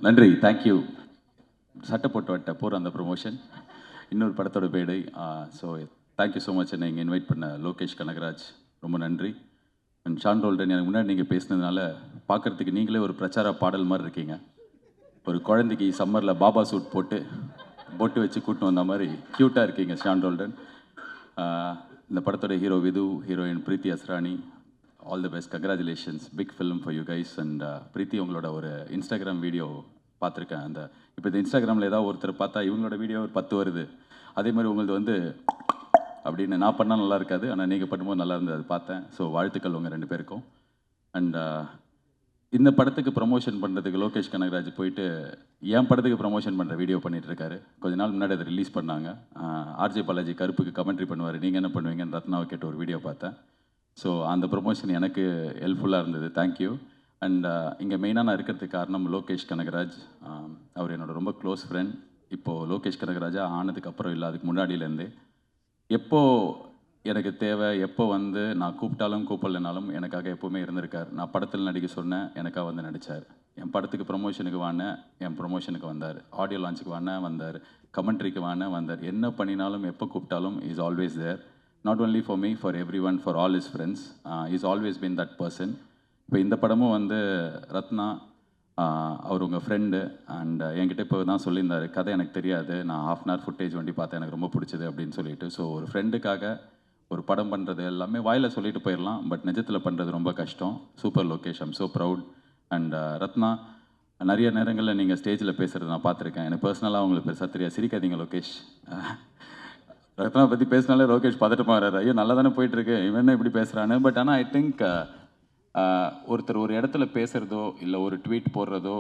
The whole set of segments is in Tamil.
நன்றி, தேங்க்யூ. சட்டை போட்டு வட்ட போகிற அந்த ப்ரொமோஷன் இன்னொரு படத்தோட பேடை. ஸோ தேங்க்யூ ஸோ மச் என்னை இங்கே இன்வைட் பண்ண லோகேஷ் கனகராஜ், ரொம்ப நன்றி. அண்ட் ஷான் ரோல்டன், எனக்கு முன்னாடி நீங்கள் பேசினதுனால பார்க்குறதுக்கு நீங்களே ஒரு பிரச்சார பாடல் மாதிரி இருக்கீங்க. ஒரு குழந்தைக்கு சம்மரில் பாபா சூட் போட்டு பொட்டு வச்சு கூட்டின்னு வந்த மாதிரி க்யூட்டாக இருக்கீங்க ஷான் ரோல்டன். இந்த படத்தோட hero Vidhu, heroine Preethi Asrani, all the best, congratulations, big film for you guys. And Preethi, உங்களோட ஒரு இன்ஸ்டாகிராம் வீடியோ பார்த்துருக்கேன். அந்த இப்போ இந்த இன்ஸ்டாகிராமில் ஏதாவது ஒருத்தர் பார்த்தா இவங்களோட வீடியோ ஒரு 10 வருது. அதே மாதிரி உங்களது வந்து அப்படின்னு நான் பண்ணால் நல்லா இருக்காது, ஆனால் நீங்கள் பண்ணும்போது நல்லா இருந்தது, அது பார்த்தேன். ஸோ வாழ்த்துக்கள் உங்கள் 2 பேருக்கும். அண்ட் இந்த படத்துக்கு ப்ரமோஷன் பண்ணுறதுக்கு லோகேஷ் கனகராஜ் போயிட்டு என் படத்துக்கு ப்ரமோஷன் பண்ணுற வீடியோ பண்ணிகிட்ருக்காரு. கொஞ்ச நாள் முன்னாடி அதை ரிலீஸ் பண்ணாங்க. ஆர்ஜே பாலாஜி கருப்புக்கு கமெண்ட்ரி பண்ணுவார், நீங்கள் என்ன பண்ணுவீங்கன்னு ரத்னாவை கேட்ட ஒரு வீடியோ பார்த்தேன். ஸோ அந்த ப்ரொமோஷன் எனக்கு ஹெல்ப்ஃபுல்லாக இருந்தது, தேங்க்யூ. அண்ட் இங்கே மெயினாக நான் இருக்கிறதுக்கு காரணம் லோகேஷ் கனகராஜ். அவர் என்னோடய ரொம்ப க்ளோஸ் ஃப்ரெண்ட். இப்போது லோகேஷ் கனகராஜா ஆனதுக்கப்புறம் இல்லை, அதுக்கு முன்னாடியிலேருந்தே எப்போது எனக்கு தேவை, எப்போ வந்து நான் கூப்பிட்டாலும் கூப்பிடலனாலும் எனக்காக எப்போவுமே இருந்திருக்கார். நான் படத்தில் நடிக்க சொன்னேன், எனக்காக வந்து நடித்தார். என் படத்துக்கு ப்ரொமோஷனுக்கு வானேன், என் ப்ரொமோஷனுக்கு வந்தார். ஆடியோ லான்ச்சுக்கு வானேன், வந்தார். கமெண்ட்ரிக்கு வானேன், வந்தார். என்ன பண்ணினாலும் எப்போ கூப்பிட்டாலும் is always there. Not only for me, for everyone, for all is friends. Is always been that person. இப்போ இந்த படமும் வந்து ரத்னா அவர் உங்கள் ஃப்ரெண்டு. அண்ட் என்கிட்ட இப்போ தான் சொல்லியிருந்தார், கதை எனக்கு தெரியாது, நான் ½ hour ஃபுட்டேஜ் வண்டி பார்த்தேன், எனக்கு ரொம்ப பிடிச்சது அப்படின்னு சொல்லிட்டு. ஸோ ஒரு ஃப்ரெண்டுக்காக ஒரு படம் பண்ணுறது எல்லாமே வாயில் சொல்லிட்டு போயிடலாம், பட் நிஜத்தில் பண்ணுறது ரொம்ப கஷ்டம். Super Lokesh, I'm so proud. And Ratna, நிறைய நேரங்களில் நீங்கள் ஸ்டேஜில் பேசுகிறது நான் பார்த்துருக்கேன். எனக்கு பர்சனலாக உங்களுக்கு பெருசாக தெரியாது, சிரிக்காதீங்க லோகேஷ். ரத்னா பற்றி பேசினாலே லோகேஷ் பதட்டமாக வர்றாரு, ஐயோ நல்லா தானே போயிட்டுருக்கு, இவன் என்ன இப்படி பேசுகிறான்னு. பட் ஆனால் ஐ திங்க் ஒருத்தர் ஒரு இடத்துல பேசுகிறதோ இல்லை ஒரு ட்வீட் போடுறதோ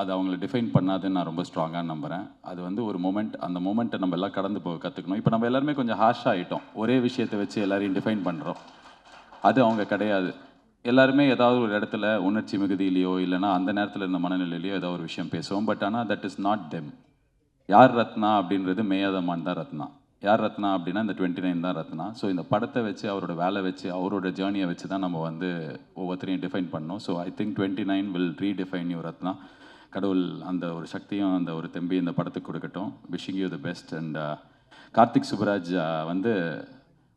அது அவங்கள டிஃபைன் பண்ணாதுன்னு நான் ரொம்ப ஸ்ட்ராங்காக நம்புகிறேன். அது வந்து ஒரு மொமெண்ட், அந்த மொமெண்ட்டை நம்ம எல்லாம் கடந்து போக கற்றுக்கணும். இப்போ நம்ம எல்லாருமே கொஞ்சம் ஹார்ஷாக ஆகிட்டோம், ஒரே விஷயத்தை வச்சு எல்லாரையும் டிஃபைன் பண்ணுறோம். அது அவங்க கிடையாது. எல்லாருமே ஏதாவது ஒரு இடத்துல உணர்ச்சி மிகுதியிலையோ இல்லைனா அந்த நேரத்தில் இருந்த மனநிலையிலையோ ஏதாவது ஒரு விஷயம் பேசுவோம். பட் ஆனால் தட் இஸ் நாட் தெம். யார் ரத்னா அப்படின்றது மேயாதமான் தான் ரத்னா. யார் ரத்னா அப்படின்னா இந்த 29 தான் ரத்னா. ஸோ இந்த படத்தை வச்சு, அவரோட வேலை வச்சு, அவரோட ஜேர்னியை வச்சு தான் நம்ம வந்து ஒவ்வொருத்தரையும் டிஃபைன் பண்ணோம். So I think 29 will redefine you Ratna. கடவுள் அந்த ஒரு சக்தியும் அந்த ஒரு தெம்பி இந்த படத்துக்கு கொடுக்கட்டும். Wishing you the best. And Karthik Subbaraj வந்து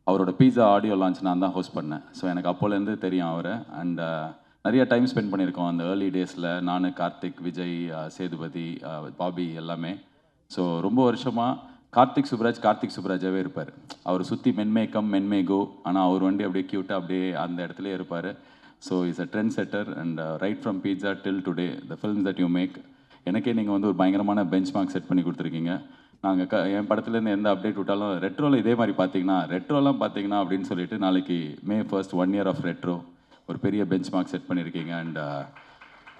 அவரோட பீஸா ஆடியோ லான்ச் நான் தான் ஹோஸ்ட் பண்ணேன். ஸோ எனக்கு அப்போலேருந்து தெரியும் அவரை. அண்ட் நிறைய டைம் ஸ்பெண்ட் பண்ணியிருக்கோம் அந்த ஏர்லி டேஸில், நான், கார்த்திக், விஜய், சேதுபதி, பாபி எல்லாமே. ஸோ ரொம்ப வருஷமாக கார்த்திக் சுப்ராஜாகவே இருப்பார். அவர் சுற்றி மென்மேக்கம் மென்மேகோ, ஆனால் அவர் வண்டி அப்படியே க்யூட்டாக அப்படியே அந்த இடத்துலேயே இருப்பார். So is a trend setter. And right from Pizza till today the films that you make, எனக்கே நீங்கள் வந்து ஒரு பயங்கரமான பெஞ்ச் மார்க் செட் பண்ணி கொடுத்துருக்கீங்க. நாங்கள் என் படத்துலேருந்து எந்த அப்டேட் விட்டாலும் ரெட்ரோவில் இதே மாதிரி ரெட்ரோலாம் பார்த்தீங்கன்னா அப்படின்னு சொல்லிட்டு நாளைக்கு May 1st 1 year of retro ஒரு பெரிய பெஞ்ச் மார்க் செட் பண்ணியிருக்கீங்க. அண்ட்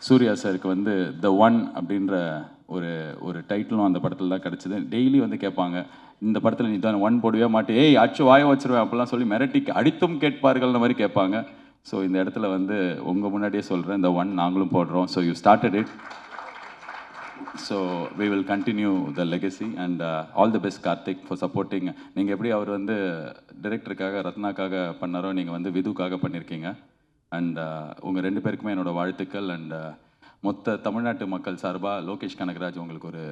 சூர்யா சாருக்கு வந்து த ஒன் அப்படின்ற ஒரு டைட்டிலும் அந்த படத்தில் தான் கிடச்சிது. டெய்லி வந்து கேட்பாங்க, இந்த படத்தில் நீ தான் 1 போடவே மாட்டே, ஏய் அச்சு வாய வச்சிருவேன் அப்படிலாம் சொல்லி மிரட்டி அடித்தும் கேட்பார்கள்ன்ற மாதிரி கேட்பாங்க. ஸோ இந்த இடத்துல வந்து உங்கள் முன்னாடியே சொல்கிறேன், இந்த 1 நாங்களும் போடுறோம். So you started it, so we will continue the legacy. And all the best Karthik for supporting. நீங்கள் எப்படி அவர் வந்து டிரெக்டருக்காக ரத்னாக்காக பண்ணாரோ, நீங்கள் வந்து விதுக்காக பண்ணியிருக்கீங்க. அண்ட் உங்கள் 2 பேருக்குமே என்னோடய வாழ்த்துக்கள். அண்ட் மொத்த தமிழ்நாட்டு மக்கள் சார்பாக லோகேஷ் கனகராஜ், உங்களுக்கு ஒரு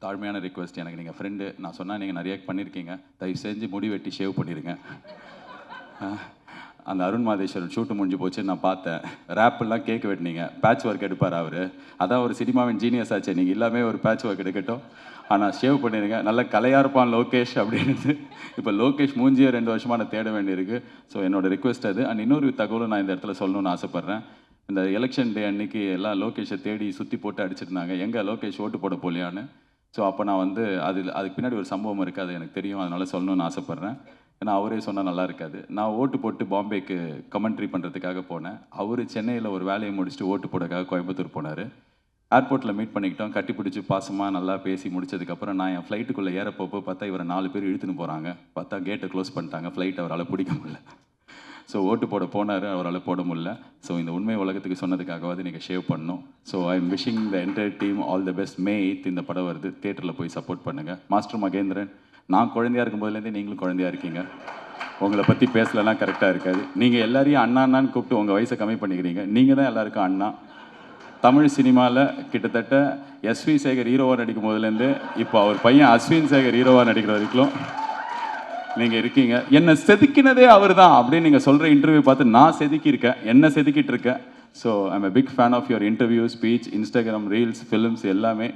தாழ்மையான ரிக்வெஸ்ட். எனக்கு நீங்கள் ஃப்ரெண்டு, நான் சொன்னால் நீங்கள் நிறைய பண்ணியிருக்கீங்க, தயவு செஞ்சு முடி வெட்டி ஷேவ் பண்ணிடுங்க. அந்த அருண் மாதேஸ்வரன் ஷூட்டு முடிஞ்சு போச்சு, நான் பார்த்தேன். ரேப்பெல்லாம் கேக் வெட்டினீங்க, பேட்ச் ஒர்க் எடுப்பார் அவர். அதான் ஒரு சினிமாவின் ஜீனியஸ் ஆச்சு, நீங்கள் எல்லாமே ஒரு பேட்ச் ஒர்க் எடுக்கட்டும், ஆனால் ஷேவ் பண்ணிடுங்க. நல்ல கலையாக இருப்பான் லோகேஷ் அப்படின்னு. இப்போ லோகேஷ் மூஞ்சியை 2 வருஷமாக நான் தேட வேண்டியிருக்கு. ஸோ என்னோட ரிக்வெஸ்ட் அது. அண்ட் இன்னொரு தகவலும் நான் இந்த இடத்துல சொல்லணும்னு ஆசைப்பட்றேன். இந்த எலெக்ஷன் டே அன்றைக்கி எல்லாம் லோகேஷை தேடி சுற்றி போட்டு அடிச்சிருந்தாங்க, எங்கே லோகேஷ் ஓட்டு போட போலியான்னு. ஸோ அப்போ நான் வந்து அதுக்கு பின்னாடி ஒரு சம்பவம் இருக்குது, அது எனக்கு தெரியும், அதனால் சொல்லணும்னு ஆசைப்பட்றேன். ஏன்னா அவரே சொன்னால் நல்லா இருக்காது. நான் ஓட்டு போட்டு பாம்பேக்கு கமெண்ட்ரி பண்ணுறதுக்காக போனேன். அவர் சென்னையில் ஒரு வேலையை முடிச்சுட்டு ஓட்டு போடக்காக கோயம்புத்தூர் போனார். ஏர்போர்ட்டில் மீட் பண்ணிக்கிட்டோம், கட்டி பிடிச்சி பாசமாக நல்லா பேசி முடிச்சதுக்கப்புறம் நான் என் ஃப்ளைட்டுக்குள்ளே ஏறப்போப்போ பார்த்தா இவரை 4 பேர் இழுத்துன்னு போகிறாங்க. பார்த்தா கேட்டை க்ளோஸ் பண்ணிட்டாங்க, ஃப்ளைட் அவரால் பிடிக்க முடியல. ஸோ ஓட்டு போட போனார், அவரால் போட முடியல. ஸோ இந்த உண்மை உலகத்துக்கு சொன்னதுக்காகவாது நீங்கள் ஷேவ் பண்ணணும். So I am wishing the entire team all the best. May 8 இந்த படம் வருது, தியேட்டரில் போய் சப்போர்ட் பண்ணுங்கள். மாஸ்டர் மகேந்திரன், நான் குழந்தையாக இருக்கும்போதுலேருந்தே நீங்களும் குழந்தையாக இருக்கீங்க. உங்களை பற்றி பேசலைன்னா கரெக்டாக இருக்காது. நீங்கள் எல்லாரையும் அண்ணா அண்ணான்னு கூப்பிட்டு உங்கள் வயசை கம்மி பண்ணிக்கிறீங்க. நீங்கள் தான் எல்லாருக்கும் அண்ணா. தமிழ் சினிமாவில் கிட்டத்தட்ட எஸ்வி சேகர் ஹீரோவாக நடிக்கும் போதுலேருந்து இப்போ அவர் பையன் அஸ்வின் சேகர் ஹீரோவாக நடிக்கிற வரைக்கும் நீங்கள் இருக்கீங்க. என்னை செதுக்கினதே அவர் தான் அப்படின்னு நீங்கள் சொல்கிற இன்டர்வியூ பார்த்து நான் செதுக்கியிருக்கேன், என்னை செதுக்கிட்டு இருக்கேன். So I'm a big fan of your interview, speech, Instagram reels, films எல்லாமே.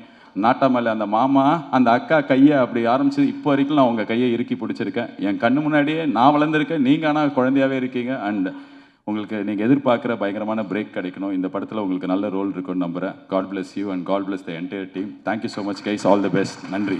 நாட்டாமல்ல அந்த மாமா அந்த அக்கா கையை அப்படி ஆரம்பிச்சு இப்போ வரைக்கும் நான் உங்கள் கையை இறுக்கி பிடிச்சிருக்கேன். என் கண்ணு முன்னாடியே நான் வளர்ந்துருக்கேன், நீங்கள் ஆனால் குழந்தையாகவே இருக்கீங்க. அண்ட் உங்களுக்கு நீங்கள் எதிர்பார்க்குற பயங்கரமான பிரேக் கிடைக்கணும். இந்த படத்தில் உங்களுக்கு நல்ல ரோல் இருக்குன்னு நம்புகிறேன். God bless you and God bless the entire team. Thank you so much guys, all the best. நன்றி.